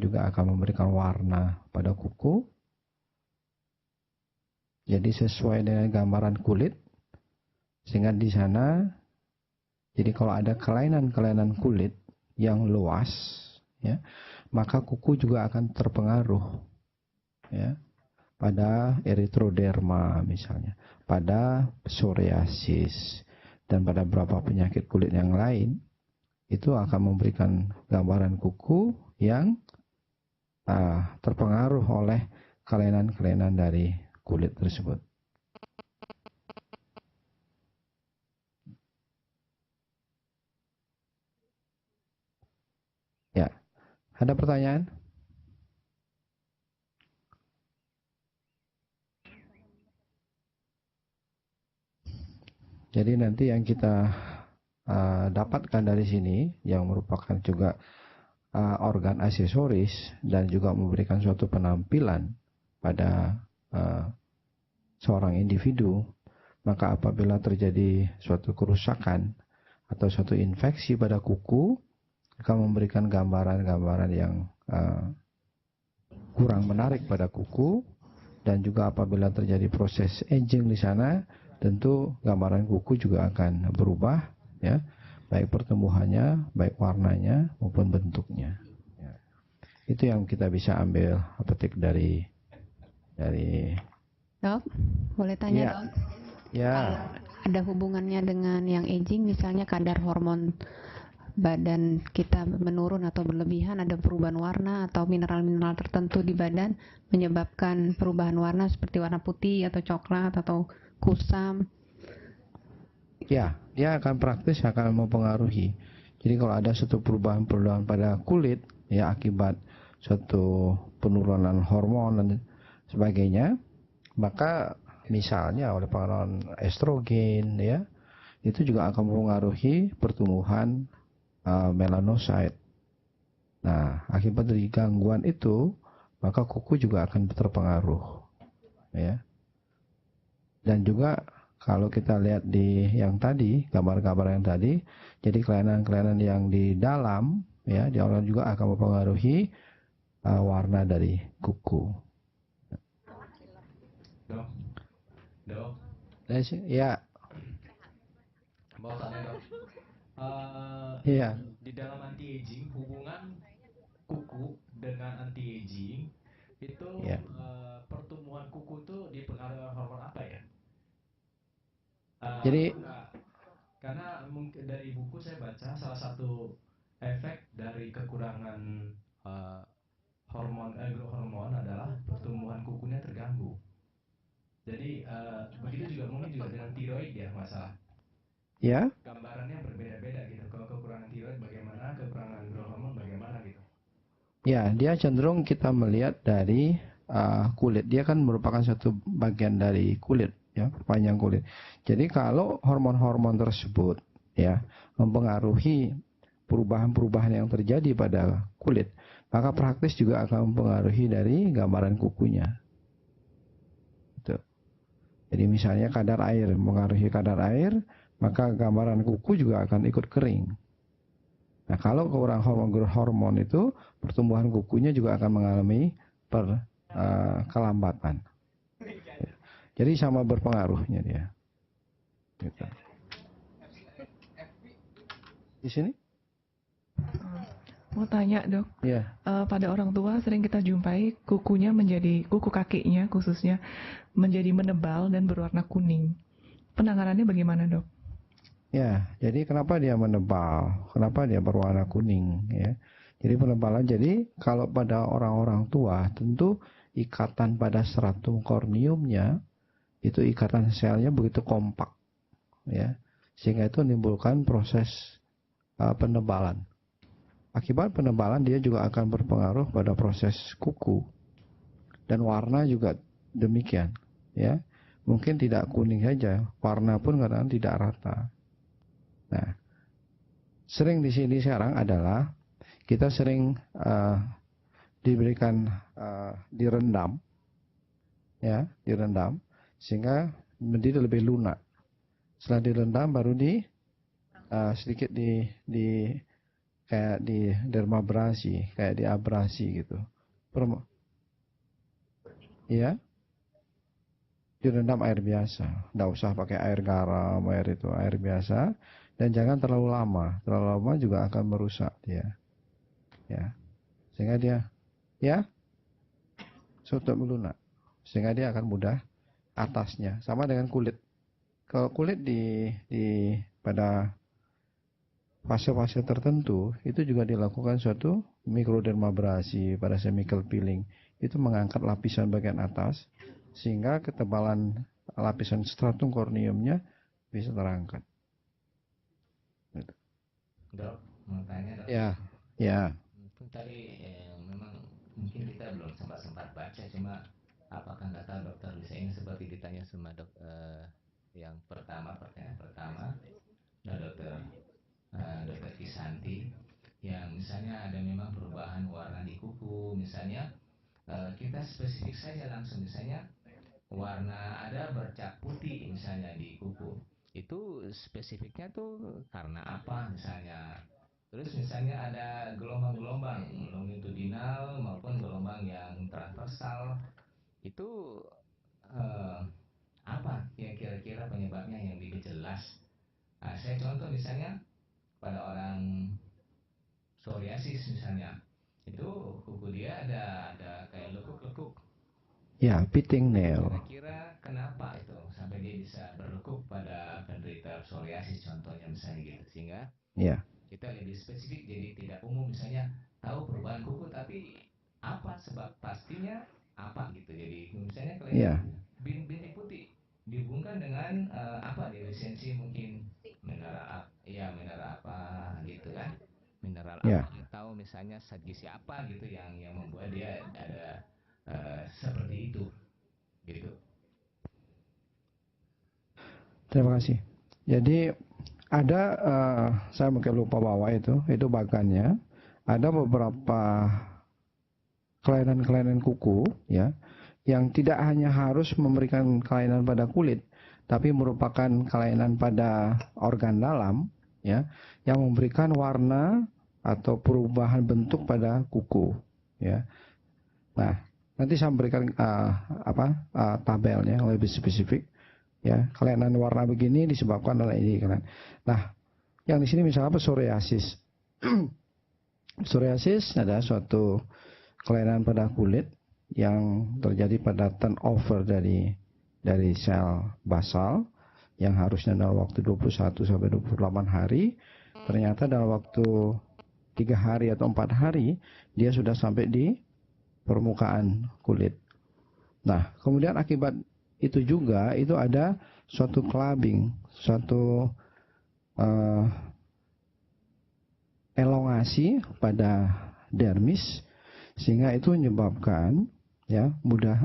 juga akan memberikan warna pada kuku. Jadi sesuai dengan gambaran kulit, sehingga di sana, jadi kalau ada kelainan-kelainan kulit yang luas, ya, maka kuku juga akan terpengaruh, ya, pada erythroderma misalnya, pada psoriasis, dan pada beberapa penyakit kulit yang lain. Itu akan memberikan gambaran kuku yang terpengaruh oleh kelainan-kelainan dari kulit tersebut. Ya, ada pertanyaan? Jadi nanti yang kita dapatkan dari sini, yang merupakan juga organ aksesoris dan juga memberikan suatu penampilan pada seorang individu, maka apabila terjadi suatu kerusakan atau suatu infeksi pada kuku, akan memberikan gambaran-gambaran yang kurang menarik pada kuku. Dan juga apabila terjadi proses aging di sana, tentu gambaran kuku juga akan berubah, ya, baik pertumbuhannya, baik warnanya maupun bentuknya. Ya. Itu yang kita bisa ambil petik dari Dok, boleh tanya, ya. Dok? Ya. Ada hubungannya dengan yang aging, misalnya kadar hormon badan kita menurun atau berlebihan, ada perubahan warna atau mineral-mineral tertentu di badan menyebabkan perubahan warna seperti warna putih atau coklat atau kusam. Ya, dia akan praktis akan mempengaruhi. Jadi kalau ada suatu perubahan-perubahan pada kulit, ya, akibat suatu penurunan hormon dan sebagainya, maka misalnya oleh pengaruh estrogen, ya, itu juga akan mempengaruhi pertumbuhan melanocyte. Nah, akibat dari gangguan itu, maka kuku juga akan terpengaruh, ya. Dan juga kalau kita lihat di yang tadi, gambar-gambar yang tadi, jadi kelainan-kelainan yang di dalam, ya, di orang juga akan mempengaruhi warna dari kuku. Dok. Ya. Mau tanya, Dok. Iya. Di dalam anti-aging, hubungan kuku dengan anti-aging itu, ya. Pertumbuhan kuku itu dipengaruhi hormon apa ya? Jadi karena mungkin dari buku saya baca salah satu efek dari kekurangan growth hormon adalah pertumbuhan kukunya terganggu. Jadi begitu juga mungkin juga dengan tiroid ya, masalah. Ya. Gambarannya berbeda-beda gitu. Kalau kekurangan tiroid bagaimana, kekurangan growth hormon bagaimana gitu. Ya, dia cenderung kita melihat dari kulit. Dia kan merupakan satu bagian dari kulit, ya, panjang kulit. Jadi kalau hormon-hormon tersebut, ya, mempengaruhi perubahan-perubahan yang terjadi pada kulit, maka praktis juga akan mempengaruhi dari gambaran kukunya. Gitu. Jadi misalnya kadar air, mempengaruhi kadar air, maka gambaran kuku juga akan ikut kering. Nah, kalau kurang hormon itu, pertumbuhan kukunya juga akan mengalami kelambatan. Jadi sama berpengaruhnya dia. Gitu. Di sini? Mau tanya, Dok. Ya. Pada orang tua sering kita jumpai kuku kakinya khususnya menjadi menebal dan berwarna kuning. Penanganannya bagaimana, Dok? Ya, jadi kenapa dia menebal? Kenapa dia berwarna kuning? Ya, jadi penebalan. Jadi kalau pada orang-orang tua, tentu ikatan pada stratum corneumnya itu ikatan selnya begitu kompak, ya, sehingga itu menimbulkan proses penebalan. Akibat penebalan dia juga akan berpengaruh pada proses kuku dan warna juga demikian, ya. Mungkin tidak kuning saja, warna pun kadang tidak rata. Nah, sering di sini sekarang adalah kita sering diberikan direndam, ya, direndam sehingga menjadi lebih lunak. Setelah direndam baru sedikit kayak di dermabrasi, kayak di abrasi gitu. Ya, direndam air biasa, nggak usah pakai air garam, air biasa, dan jangan terlalu lama juga akan merusak dia, ya, sehingga dia, ya, tutup melunak, sehingga dia akan mudah atasnya, sama dengan kulit. Kalau kulit pada fase-fase tertentu itu juga dilakukan suatu mikrodermabrasi pada chemical peeling, itu mengangkat lapisan bagian atas sehingga ketebalan lapisan stratum corneumnya bisa terangkat. Dok, mau tanya dok. Ya. Tadi memang mungkin kita belum sempat baca, cuma apakah nggak tahu dokter bisa ini seperti ditanya sama yang pertanyaan pertama, dokter Kisanti, yang misalnya ada memang perubahan warna di kuku, misalnya kita spesifik saja langsung, misalnya warna ada bercak putih misalnya di kuku, itu spesifiknya tuh karena apa misalnya. Terus misalnya ada gelombang-gelombang longitudinal maupun gelombang yang transversal, itu apa yang kira-kira penyebabnya yang lebih jelas. Saya contoh misalnya pada orang psoriasis misalnya, itu kuku dia ada kayak lekuk-lekuk. Ya, pitting nail. Kira-kira kenapa itu sampai dia bisa berlekuk pada penderita psoriasis contohnya misalnya gitu, sehingga kita lebih spesifik, jadi tidak umum misalnya tahu perubahan kuku tapi apa sebab pastinya apa gitu. Jadi misalnya kalau bintik putih dihubungkan dengan apa definisi mungkin mineral apa gitu kan, mineral apa atau misalnya zat gizi apa gitu yang membuat dia ada seperti itu gitu. Terima kasih. Jadi ada saya mungkin lupa bawa itu bagannya, ada beberapa kelainan kuku ya yang tidak hanya harus memberikan kelainan pada kulit, tapi merupakan kelainan pada organ dalam ya yang memberikan warna atau perubahan bentuk pada kuku ya. Nah, nanti saya berikan tabelnya yang lebih spesifik ya. Kelainan warna begini disebabkan oleh ini kan. Nah, yang di sini misalnya apa, psoriasis. Psoriasis adalah suatu kelainan pada kulit yang terjadi pada turnover dari sel basal yang harusnya dalam waktu 21 sampai 28 hari, ternyata dalam waktu 3 hari atau 4 hari dia sudah sampai di permukaan kulit. Nah, kemudian akibat itu juga itu ada suatu clubbing, suatu elongasi pada dermis, sehingga itu menyebabkan ya mudah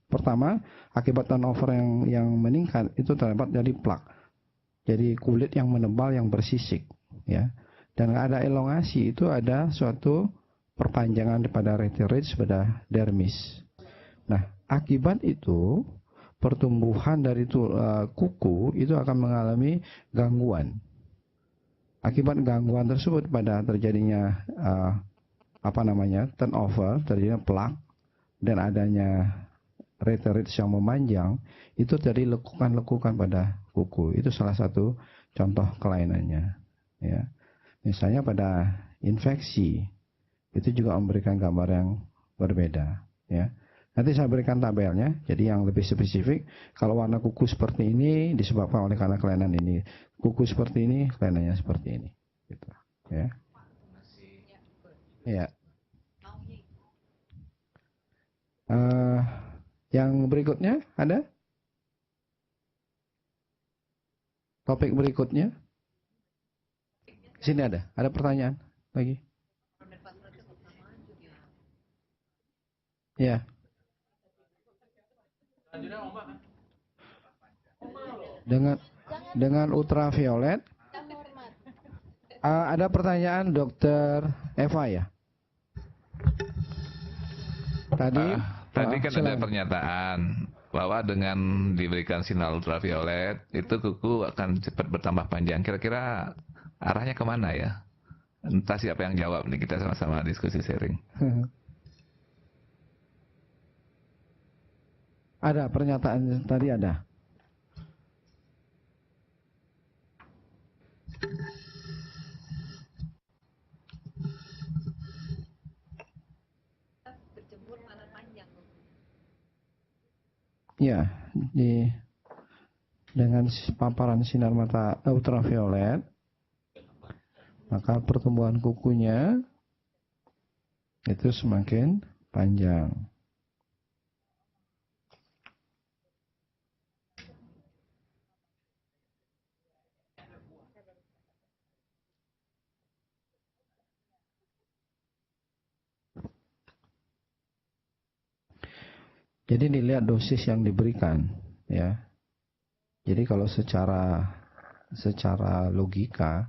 pertama akibat turnover yang meningkat itu terdapat dari plak, jadi kulit yang menebal yang bersisik ya, dan ada elongasi itu ada suatu perpanjangan pada reteridge pada dermis. Nah, akibat itu pertumbuhan dari kuku itu akan mengalami gangguan. Akibat gangguan tersebut pada terjadinya turnover, terjadinya plak dan adanya reteridge yang memanjang, itu dari lekukan-lekukan pada kuku. Itu salah satu contoh kelainannya ya. Misalnya pada infeksi itu juga memberikan gambar yang berbeda ya. Nanti saya berikan tabelnya, jadi yang lebih spesifik. Kalau warna kuku seperti ini disebabkan oleh karena kelainan ini, kuku seperti ini kelainannya seperti ini gitu ya. Ya. Yang berikutnya ada? Topik berikutnya? Sini ada pertanyaan lagi? Ya. Dengan ultraviolet. Ada pertanyaan Dokter Eva ya? Tadi kan ada pernyataan bahwa dengan diberikan sinar ultraviolet itu kuku akan cepat bertambah panjang. Kira-kira arahnya kemana ya? Entah siapa yang jawab nih, kita sama-sama diskusi sharing. Ada pernyataan tadi ada. Ya, dengan paparan sinar mata ultraviolet, maka pertumbuhan kukunya itu semakin panjang. Jadi dilihat dosis yang diberikan, ya. Jadi kalau secara logika,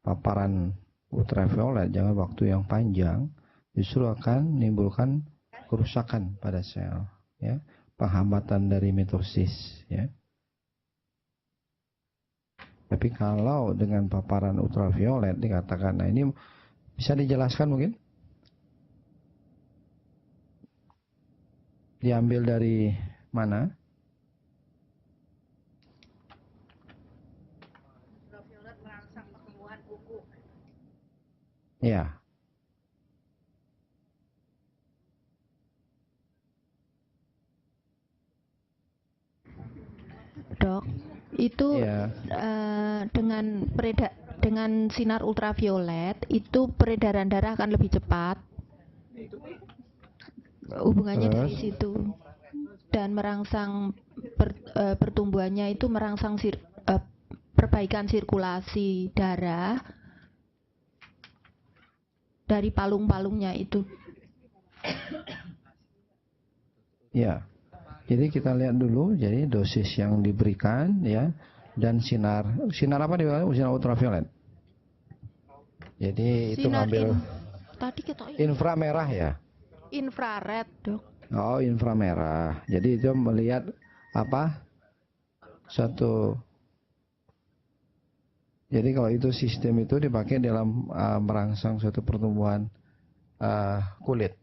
paparan ultraviolet jangan waktu yang panjang justru akan menimbulkan kerusakan pada sel, ya, penghambatan dari mitosis, ya. Tapi kalau dengan paparan ultraviolet dikatakan, nah ini bisa dijelaskan mungkin? Diambil dari mana? Ultraviolet merangsang pertumbuhan kuku. Ya. Dok, itu Ya. dengan sinar ultraviolet itu peredaran darah akan lebih cepat. Hubungannya dari situ, dan merangsang pertumbuhannya itu merangsang perbaikan sirkulasi darah dari palung-palungnya itu. Ya. Jadi kita lihat dulu, jadi dosis yang diberikan, ya, dan sinar apa diberikan? Sinar ultraviolet. Jadi itu ngambil tadi kita inframerah, ya. Infrared, Dok. Oh, inframerah. Jadi itu melihat apa? Jadi kalau itu sistem itu dipakai dalam merangsang suatu pertumbuhan kulit.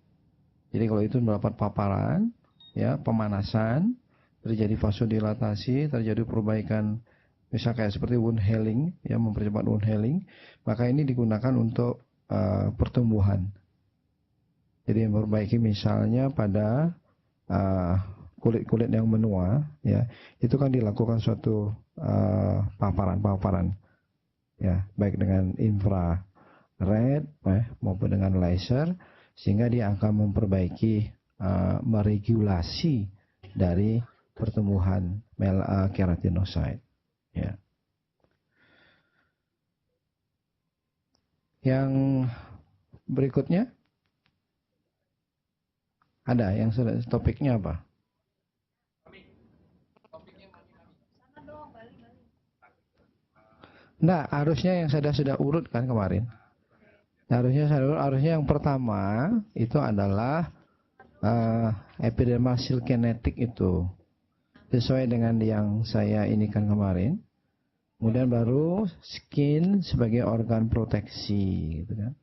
Jadi kalau itu mendapat paparan, ya, pemanasan, terjadi vasodilatasi, terjadi perbaikan, misalnya kayak seperti wound healing, ya, mempercepat wound healing, maka ini digunakan untuk pertumbuhan. Jadi memperbaiki misalnya pada kulit-kulit yang menua, ya, itu kan dilakukan suatu paparan, ya, baik dengan infrared maupun dengan laser, sehingga dia akan memperbaiki, meregulasi dari pertumbuhan keratinosit, ya. Yang berikutnya ada yang sudah topiknya apa? Nah, harusnya yang saya sudah urut kan kemarin. Harusnya yang pertama itu adalah epidermal cell kinetic itu sesuai dengan yang saya inikan kemarin. Kemudian baru skin sebagai organ proteksi, gitu kan.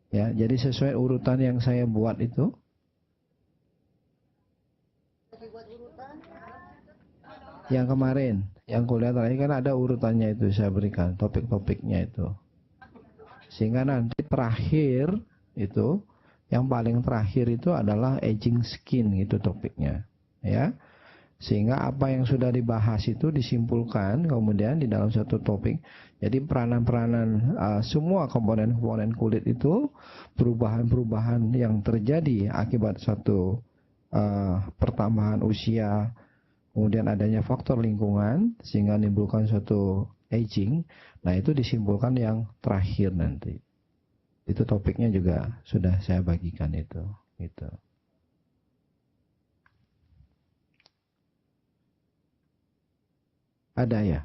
Ya, jadi sesuai urutan yang saya buat itu. Yang kemarin, yang kuliah terakhir kan ada urutannya itu saya berikan, topik-topiknya itu. Sehingga nanti terakhir itu, yang paling terakhir itu adalah aging skin, itu topiknya, ya. Sehingga apa yang sudah dibahas itu disimpulkan kemudian di dalam satu topik. Jadi peranan-peranan semua komponen-komponen kulit itu, perubahan-perubahan yang terjadi akibat satu pertambahan usia, kemudian adanya faktor lingkungan sehingga menimbulkan suatu aging. Nah, itu disimpulkan yang terakhir nanti. Itu topiknya juga sudah saya bagikan itu, gitu. Ada ya?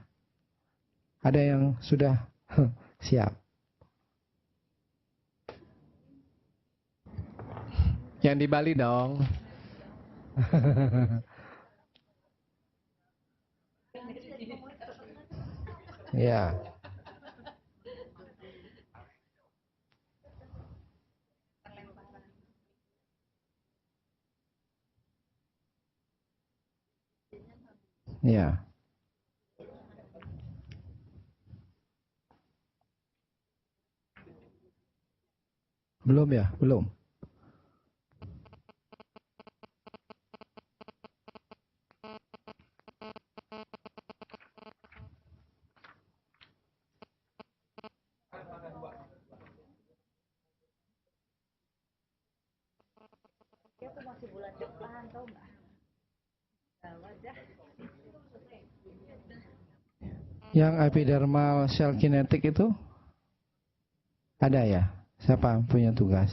Ada yang sudah siap? Yang di Bali dong. Ya. Ya. Belum ya? Belum. Yang epidermal cell kinetic itu ada ya? Siapa punya tugas?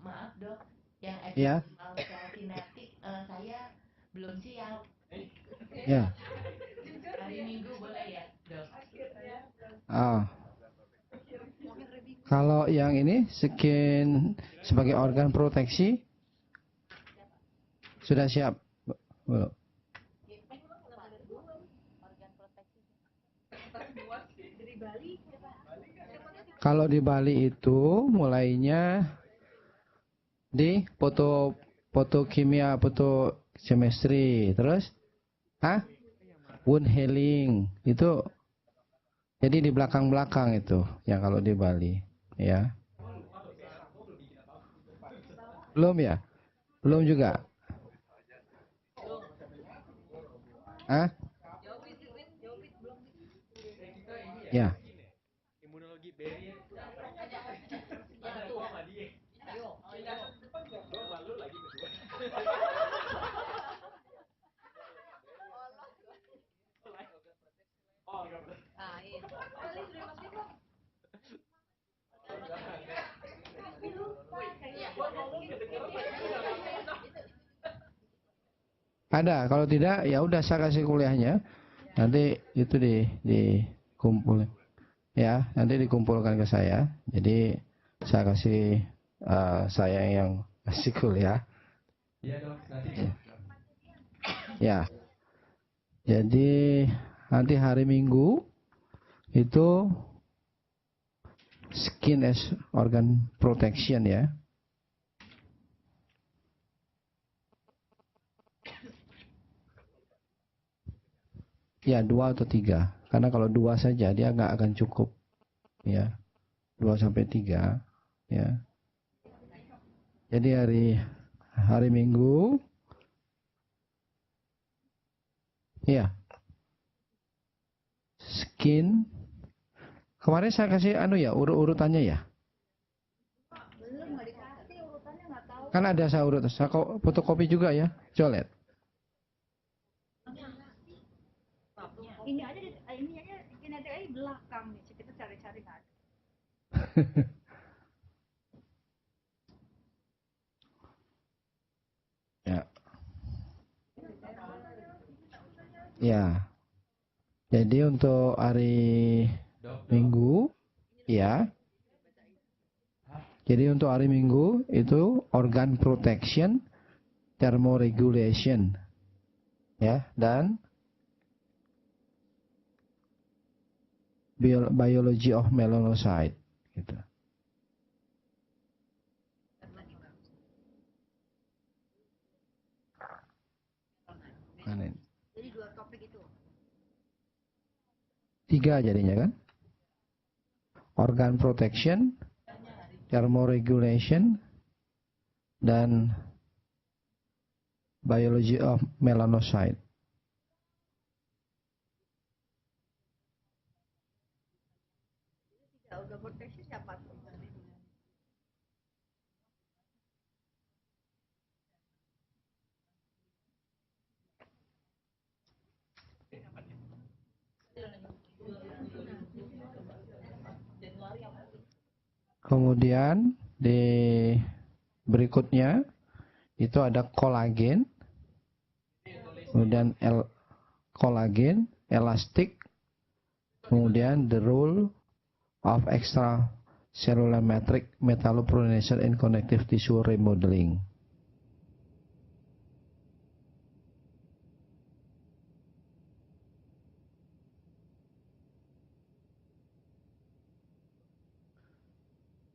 Maaf dok, yang Ya. kinetik saya belum siap. Ya. Hari Minggu boleh ya dok? Kalau yang ini skin sebagai organ proteksi sudah siap? Belum. Kalau di Bali itu mulainya di fotokimia, fotochemistry, terus wound healing itu. Jadi di belakang-belakang itu yang kalau di Bali, ya. Belum ya? Belum juga. Ya. Ada, kalau tidak ya udah saya kasih kuliahnya. Nanti itu dikumpulin. Ya, nanti dikumpulkan ke saya. Jadi saya kasih saya yang kasih kuliah. Ya. Jadi nanti hari Minggu itu skin as organ protection ya. Ya 2 atau 3. Karena kalau 2 saja dia nggak akan cukup. Ya 2 sampai 3. Ya. Jadi hari Minggu. Ya. Skin. Kemarin saya kasih urutannya ya. Belum, nggak dikasih urutannya, nggak tahu. Kan ada saya urut. Saya fotokopi juga ya. Colet. Ini aja di belakang nih, kita cari-cari nggak ada. Ya. Ya. Jadi untuk hari Minggu, ya. Jadi untuk hari Minggu itu organ protection, thermoregulation, ya, dan biology of melanocyte, gitu. Jadi 2 topik itu. 3 jadinya kan? Organ protection, thermoregulation, dan biology of melanocyte. Organ protection siapa tuh? Kemudian di berikutnya itu ada kolagen, kemudian kolagen, elastik, kemudian the role of extracellular matrix metalloprolineation in connective tissue remodeling.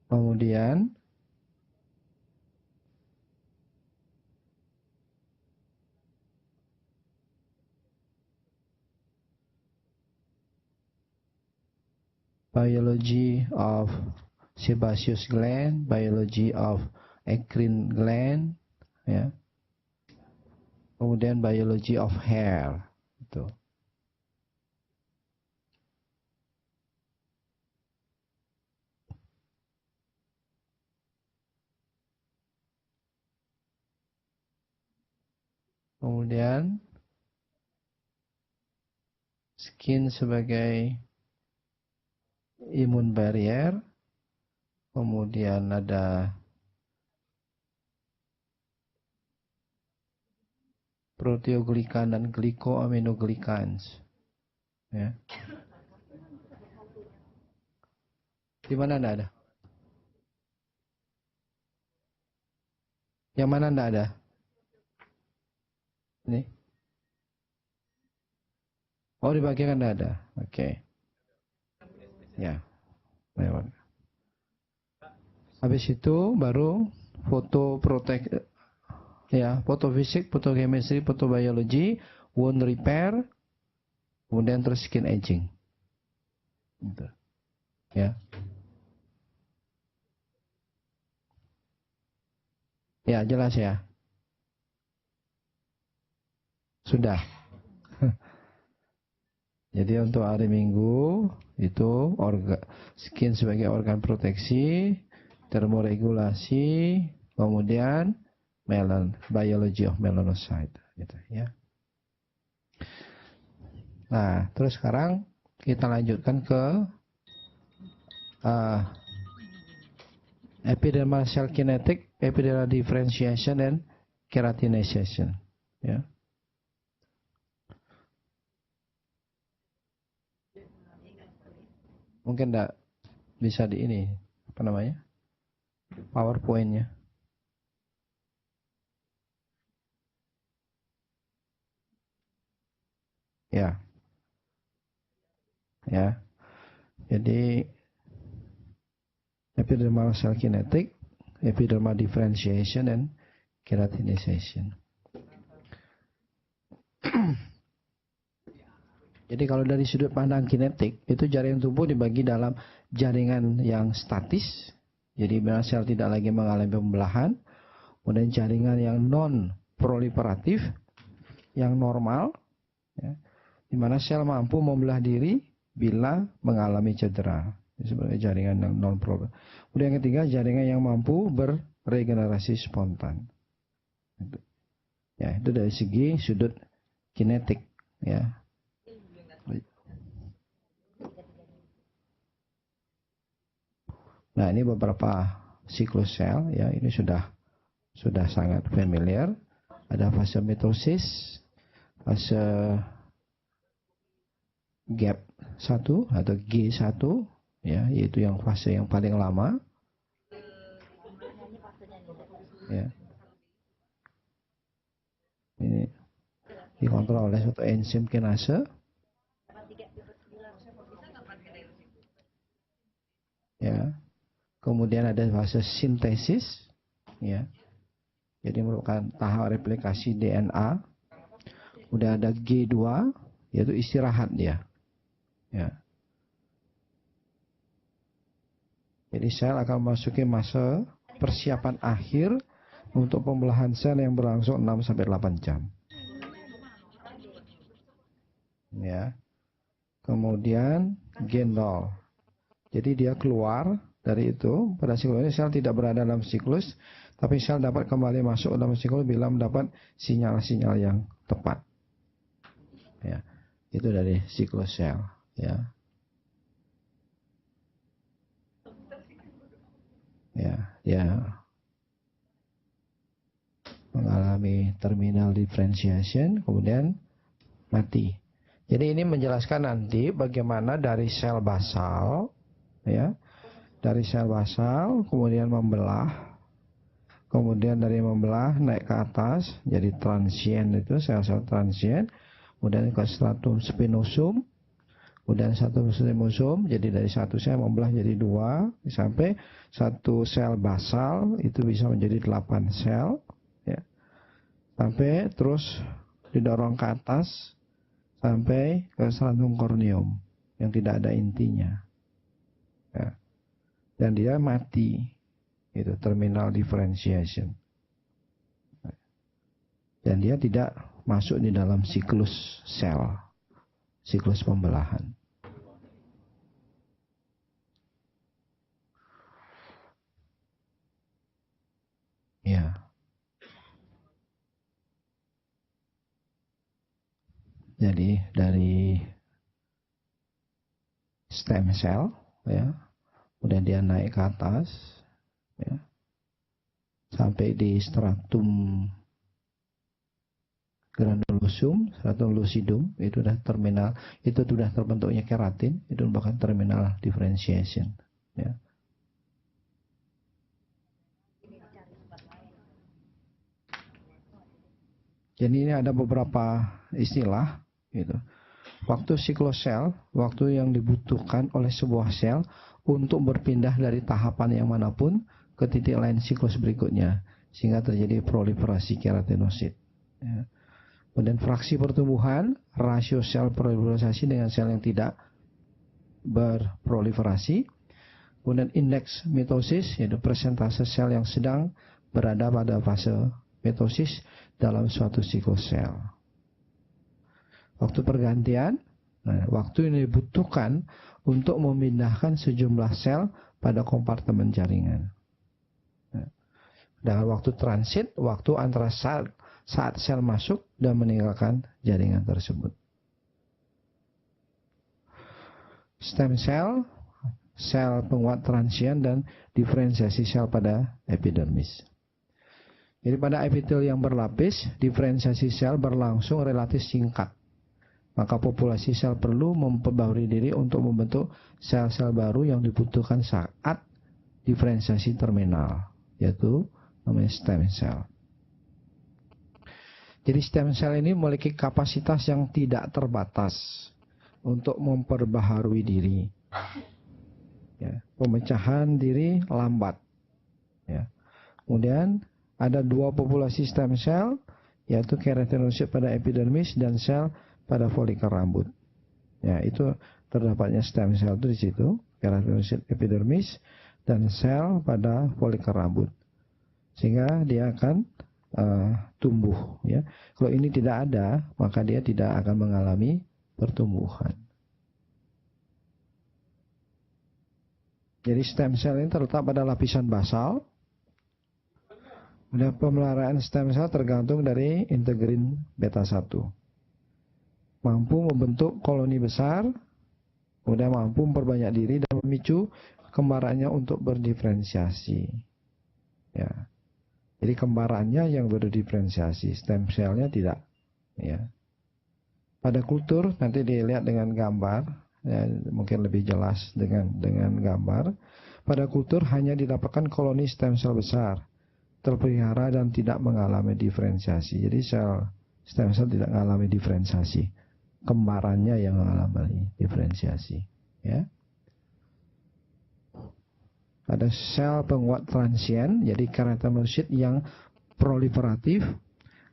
Kemudian biology of sebaceous gland, biology of endocrine gland, ya. Kemudian biology of hair, itu. Kemudian skin sebagai imun barrier, kemudian ada proteoglikan dan glycoaminoglycans, ya. Di mana anda ada? Yang mana anda ada? Ini. Oh, di bagian anda ada. Oke. Ya. Lewat. Habis itu baru foto foto fisik, foto chemistry, foto biology, wound repair, kemudian terus skin aging. Gitu. Ya. Ya, jelas ya. Sudah. Jadi untuk hari Minggu itu skin sebagai organ proteksi, termoregulasi, kemudian biology of melanocyte, gitu ya. Nah, terus sekarang kita lanjutkan ke epidermal cell kinetic, epidermal differentiation, dan keratinization, ya. Mungkin enggak bisa di ini, apa namanya, PowerPoint-nya. Ya. Ya. Jadi epidermal cell kinetic, epidermal differentiation, dan keratinization. Jadi kalau dari sudut pandang kinetik, itu jaringan tubuh dibagi dalam jaringan yang statis, jadi mana sel tidak lagi mengalami pembelahan, kemudian jaringan yang non proliferatif, yang normal, ya, di mana sel mampu membelah diri bila mengalami cedera, sebagai jaringan yang non proliferatif. Kemudian yang ketiga, jaringan yang mampu berregenerasi spontan. Ya, itu dari segi sudut kinetik, ya. Nah, ini beberapa siklus sel, ya, ini sudah sangat familiar. Ada fase mitosis, fase gap 1 atau G1, ya, yaitu yang fase yang paling lama. Ya. Ini dikontrol oleh suatu enzim kinase. Ya. Kemudian ada fase sintesis, ya. Jadi merupakan tahap replikasi DNA. Udah ada G2, yaitu istirahat dia. Ya. Jadi sel akan memasuki masa persiapan akhir untuk pembelahan sel yang berlangsung 6-8 jam. Ya. Kemudian G0. Jadi dia keluar dari itu. Pada siklus ini sel tidak berada dalam siklus, tapi sel dapat kembali masuk dalam siklus bila mendapat sinyal-sinyal yang tepat. Ya, itu dari siklus sel. Ya, dia mengalami terminal differentiation, kemudian mati. Jadi ini menjelaskan nanti bagaimana dari sel basal, ya, dari sel basal kemudian membelah, kemudian dari membelah naik ke atas jadi transient, itu sel-sel transient, kemudian ke stratum spinosum, kemudian satu spinosum, jadi dari satu sel membelah jadi dua, sampai satu sel basal itu bisa menjadi 8 sel, ya, sampai terus didorong ke atas sampai ke stratum corneum yang tidak ada intinya, ya. Dan dia mati, itu terminal differentiation, dan dia tidak masuk di dalam siklus sel, siklus pembelahan. Ya. Jadi dari stem cell, ya, kemudian dia naik ke atas, ya, sampai di stratum granulosum, stratum lucidum, itu sudah terminal, itu sudah terbentuknya keratin, itu merupakan terminal differentiation, ya. Jadi ini ada beberapa istilah, gitu. Waktu siklosel, waktu yang dibutuhkan oleh sebuah sel untuk berpindah dari tahapan yang manapun ke titik lain siklus berikutnya, sehingga terjadi proliferasi keratinosit, ya. Kemudian fraksi pertumbuhan, rasio sel proliferasi dengan sel yang tidak berproliferasi. Kemudian indeks mitosis, yaitu persentase sel yang sedang berada pada fase mitosis dalam suatu siklus sel. Waktu pergantian, waktu ini dibutuhkan untuk memindahkan sejumlah sel pada kompartemen jaringan. Dan waktu transit, waktu antara saat sel masuk dan meninggalkan jaringan tersebut. Stem cell, sel penguat transient, dan diferensiasi sel pada epidermis. Jadi pada epitel yang berlapis, diferensiasi sel berlangsung relatif singkat. Maka populasi sel perlu memperbarui diri untuk membentuk sel-sel baru yang dibutuhkan saat diferensiasi terminal, yaitu namanya stem cell. Jadi stem cell ini memiliki kapasitas yang tidak terbatas untuk memperbaharui diri, ya. Pemecahan diri lambat, ya. Kemudian ada dua populasi stem cell, yaitu keratinosit pada epidermis dan sel pada folikel rambut. Ya, itu terdapatnya stem cell itu di situ, keratinosit epidermis dan sel pada folikel rambut. Sehingga dia akan tumbuh, ya. Kalau ini tidak ada, maka dia tidak akan mengalami pertumbuhan. Jadi stem cell ini terletak pada lapisan basal. Kemudian pemeliharaan stem cell tergantung dari integrin beta 1. Mampu membentuk koloni besar, kemudian mampu memperbanyak diri dan memicu kembarannya untuk berdiferensiasi. Ya. Jadi kembarannya yang berdiferensiasi, stem cellnya tidak. Ya. Pada kultur nanti dilihat dengan gambar, ya, mungkin lebih jelas dengan gambar. Pada kultur hanya didapatkan koloni stem cell besar, terpelihara dan tidak mengalami diferensiasi. Jadi stem cell tidak mengalami diferensiasi, kembarannya yang mengalami diferensiasi, ya. Ada sel penguat transient, jadi keratinosit yang proliferatif,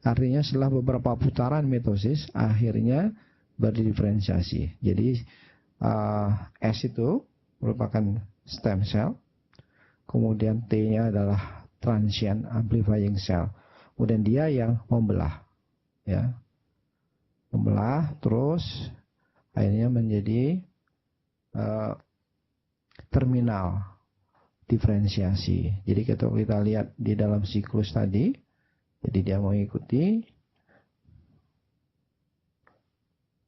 artinya setelah beberapa putaran mitosis akhirnya berdiferensiasi. Jadi S itu merupakan stem cell, kemudian T-nya adalah transient amplifying cell, kemudian dia yang membelah, ya, membelah terus akhirnya menjadi terminal diferensiasi. Jadi kalau kita lihat di dalam siklus tadi, jadi dia mengikuti,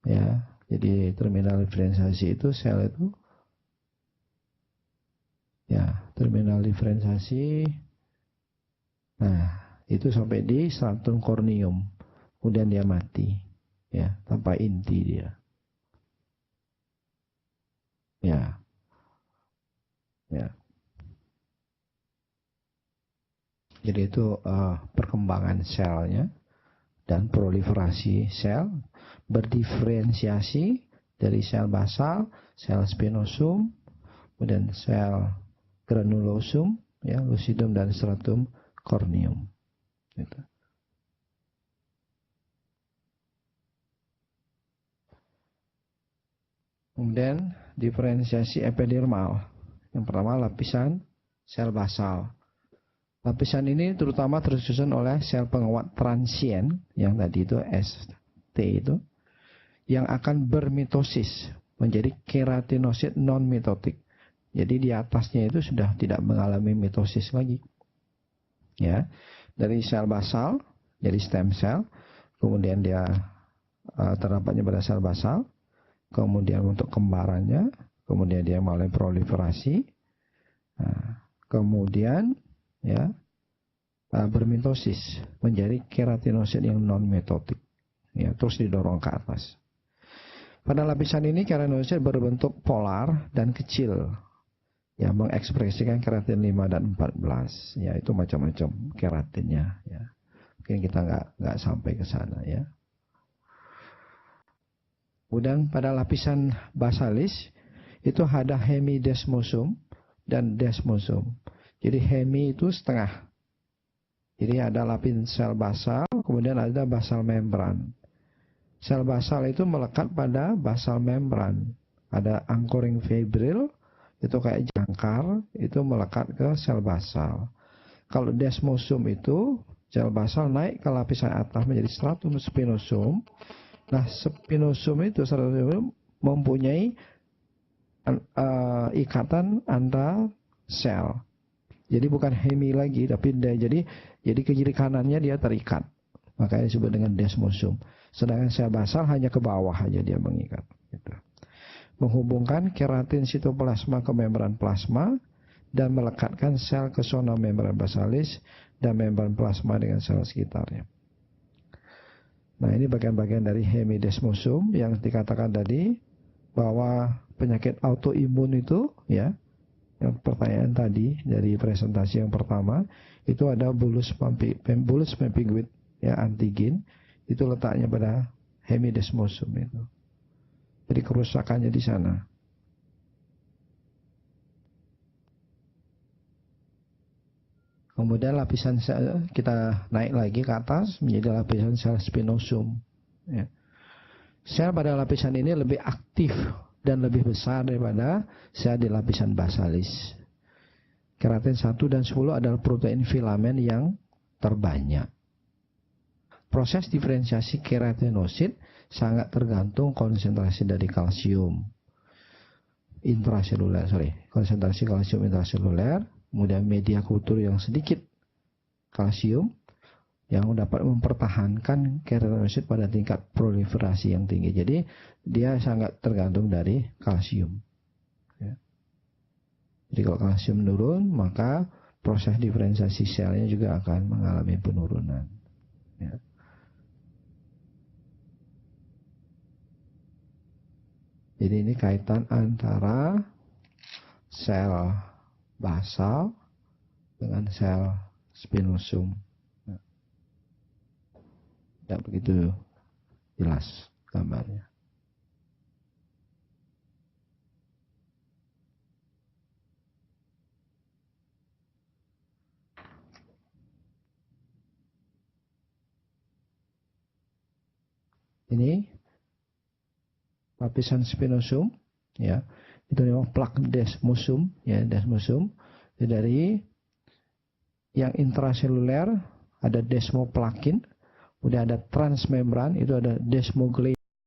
ya, jadi terminal diferensiasi itu sel itu Ya, terminal diferensiasi. Nah, itu sampai di stratum corneum. Kemudian dia mati. Ya, tanpa inti dia. Ya. Ya. Jadi itu perkembangan selnya dan proliferasi sel, berdiferensiasi dari sel basal, sel spinosum, kemudian sel granulosum, ya, lucidum dan stratum corneum. Gitu. Kemudian diferensiasi epidermal. Yang pertama lapisan sel basal. Lapisan ini terutama tersusun oleh sel penguat transien yang tadi itu ST itu, yang akan bermitosis menjadi keratinosit non mitotik. Jadi di atasnya itu sudah tidak mengalami mitosis lagi. Ya, dari sel basal jadi stem cell, kemudian dia terdapatnya pada sel basal, kemudian untuk kembarannya, kemudian dia mulai proliferasi, kemudian ya bermitosis menjadi keratinosit yang non mitotik, ya, terus didorong ke atas. Pada lapisan ini keratinosit berbentuk polar dan kecil, ya, mengekspresikan keratin 5 dan 14, ya, itu macam-macam keratinnya, ya. Mungkin kita nggak sampai ke sana, ya. Kemudian pada lapisan basalis itu ada hemidesmosum dan desmosum. Jadi hemi itu setengah. Jadi ada lapisan sel basal, kemudian ada basal membran. Sel basal itu melekat pada basal membran. Ada anchoring fibril, itu kayak jangkar, itu melekat ke sel basal. Kalau desmosum itu sel basal naik ke lapisan atas menjadi stratum spinosum. Nah, spinosum itu mempunyai ikatan antara sel. Jadi bukan hemi lagi, tapi jadi ke kiri kanannya dia terikat. Makanya disebut dengan desmosum. Sedangkan sel basal hanya ke bawah aja dia mengikat. Gitu. Menghubungkan keratin sitoplasma ke membran plasma dan melekatkan sel ke zona membran basalis dan membran plasma dengan sel sekitarnya. Nah, ini bagian-bagian dari hemidesmosum yang dikatakan tadi bahwa penyakit autoimun itu, ya, yang pertanyaan tadi dari presentasi yang pertama itu ada bullous pemphigoid, ya, antigen itu letaknya pada hemidesmosum itu. Jadi kerusakannya di sana. Kemudian lapisan sel, kita naik lagi ke atas menjadi lapisan sel spinosum. Ya. Sel pada lapisan ini lebih aktif dan lebih besar daripada sel di lapisan basalis. Keratin 1 dan 10 adalah protein filamen yang terbanyak. Proses diferensiasi keratinosit sangat tergantung konsentrasi dari kalsium intraseluler, konsentrasi kalsium intraseluler, kemudian media kultur yang sedikit kalsium yang dapat mempertahankan keratinosit pada tingkat proliferasi yang tinggi. Jadi dia sangat tergantung dari kalsium. Ya. Jadi kalau kalsium menurun, maka proses diferensiasi selnya juga akan mengalami penurunan. Ya. Jadi ini kaitan antara sel basal dengan sel spinosum. Tidak begitu jelas gambarnya. Ini lapisan spinosum, ya, itu memang plak desmosum, ya, desmosum. Dari yang intraseluler ada desmoplakin, udah ada transmembran, itu ada desmoglein.